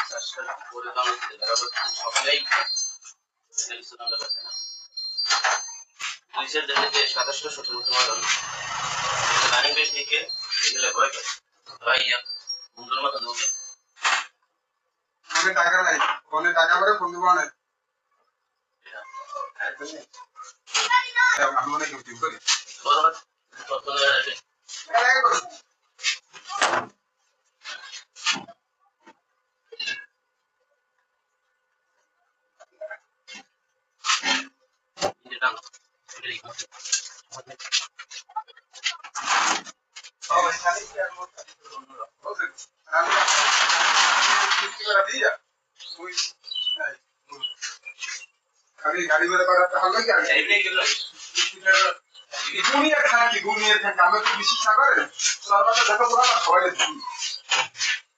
কাজটা করে দাও সকলেই সুনাম দেখাচ্ছে না পুলিশের দেখে যে 27টা সচেতন সমাধান রানিং পেজ থেকে এগুলো ভয় পাচ্ছে ভাই বন্ধুর মতো দৌড়ে ফোনে টাকা নাই ফোনে টাকা করে ফোন দিব না আমি অনেক ইউটিউব করি গাড়ি করে করাতে হবে কি গুনিয়ে থাকি আমরা তো বিশ্বাস না করেন সর্বদা দেখো পুরো সবাই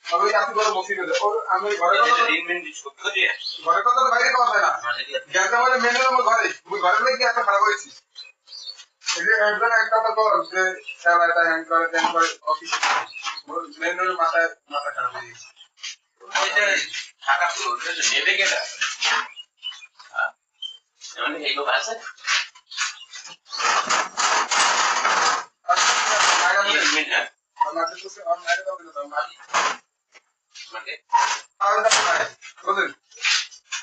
তবে আপনি বড় মুসিবত ওর আমি ঘরে কথা তো বাইরে কথা হয় না গ্যাস আমাদের মেনের আমার ঘরে ওই ঘরে লেগে একটা খারাপ হয়েছি এই যে একজন একটা কথা বল যে খেলা এটা হ্যান্ড করে দেন করে অফিস মেনের মাথা খারাপ হয়ে গেছে এটা টাকা পুরো নেবে কেনা মানে এই লোক আছে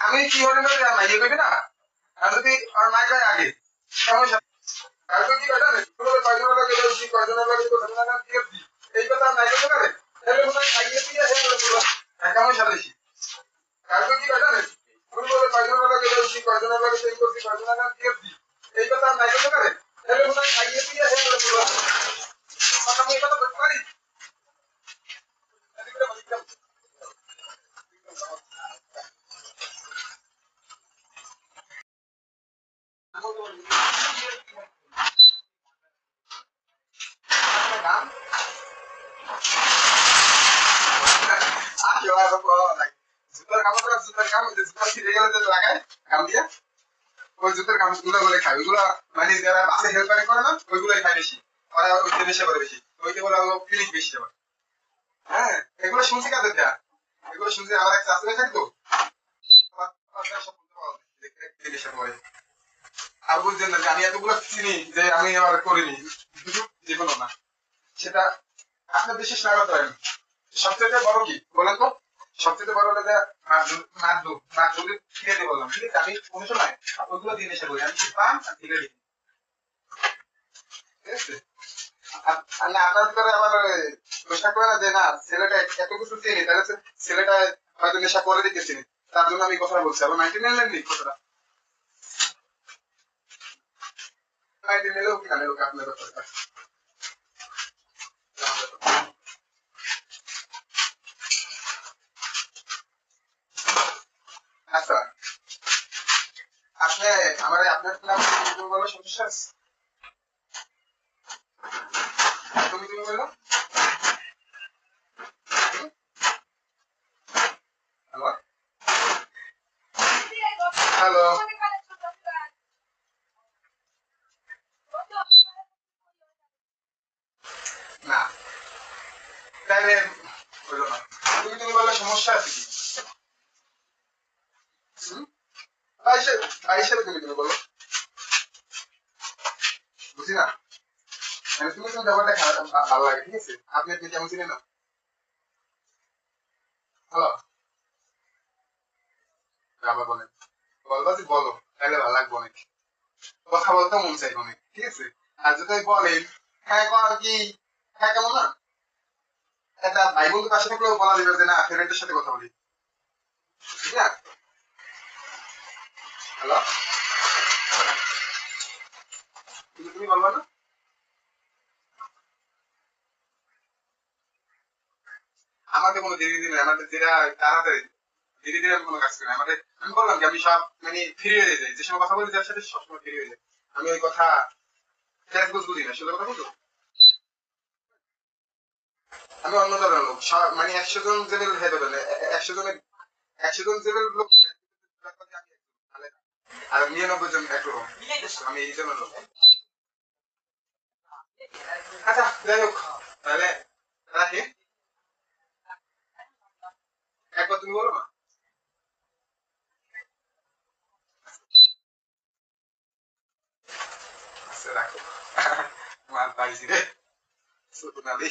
আমি কি হলে না ইয়ে করবি না আর যদি আর নাই যায় আগে কালকে কি কথা নেই কয়জন লাগে কয়জন লাগে এই কথা নাই করতে পারে তাহলে মনে হয় খাইয়ে দিয়ে কেমন সাথে কালকে কি কথা নেই কয়জন লাগে কয়জন লাগে সেই করছি কয়জন লাগে এই কথা নাই করতে পারে তাহলে মনে হয় খাইয়ে দিয়ে আমি কথা বলতে পারি মানে যারা বাসে হেল্পারি করে না ওইগুলোই খায় বেশি ওরা ওইটা নেশা করে বেশি ওইটা বলে ফিলিং বেশি হবে হ্যাঁ এগুলো শুনছি কাদের দেয়া এগুলো শুনছি আমার এক চাষে থাকতো আর বুঝছেন না যে আমি এতগুলো চিনি যে আমি আবার করিনি জীবনও না সেটা আপনার বিশেষ না করতে পারেন সবচেয়ে বড় কি বলেন তো সবচেয়ে বড় হলো যে নাদু ফিরে দিয়ে বললাম ঠিক আছে আমি কোনো সময় ওইগুলো দিয়ে নেশা করি আমি পান আর ফিরে দিই ঠিক আছে আপনার করে আবার চেষ্টা করে না যে না ছেলেটা এত কিছু চিনি তাহলে ছেলেটা হয়তো নেশা করে দিতে চিনি তার জন্য আমি কথা বলছি আবার 99 নেই কথাটা 99 নিলেও কিনা নেব আপনার ব্যাপারটা আচ্ছা আপনি আমার আপনার নাম বলো সমস্যা আছে তুমি বলো হ্যালো হ্যালো না তাহলে বলো না তুমি বলো সমস্যা আছে কি আইসা তুমি বলো বুঝি না তুমি ব্যাপারটা ভালো লাগে ঠিক আছে আপনি আপনি কেমন ছিলেন না হ্যালো আবার বলেন বলবা যে বলো তাহলে ভালো লাগবে অনেক কথা বলতে মন চাই অনেক ঠিক আছে আর যদি বলেন হ্যাঁ কর কি হ্যাঁ কেমন না একটা ভাই বন্ধু পাশে থাকলেও বলা যাবে যে না ফ্রেন্ডের সাথে কথা বলি ঠিক আছে হ্যালো তুমি বলবা না আমাকে কোনো ধীরে ধীরে আমাদের যেটা তাড়াতাড়ি ধীরে ধীরে আমি কোনো কাজ করি আমাদের আমি বললাম যে আমি সব মানে ফ্রি হয়ে যাই যে সময় কথা বলি যার সাথে সবসময় ফ্রি হয়ে যায় আমি ওই কথা ফেসবুক বুঝি না সেটা কথা বলতো আমি অন্য ধরনের লোক মানে 100 জন জেলের হেড হবে না 100 জন জেলের লোক আর 99 জন একরকম আমি এই জন্য লোক আচ্ছা যাই হোক তাহলে রাখি একবার তুমি বলো না আচ্ছা রাখো মার পাইছি রে সুনালি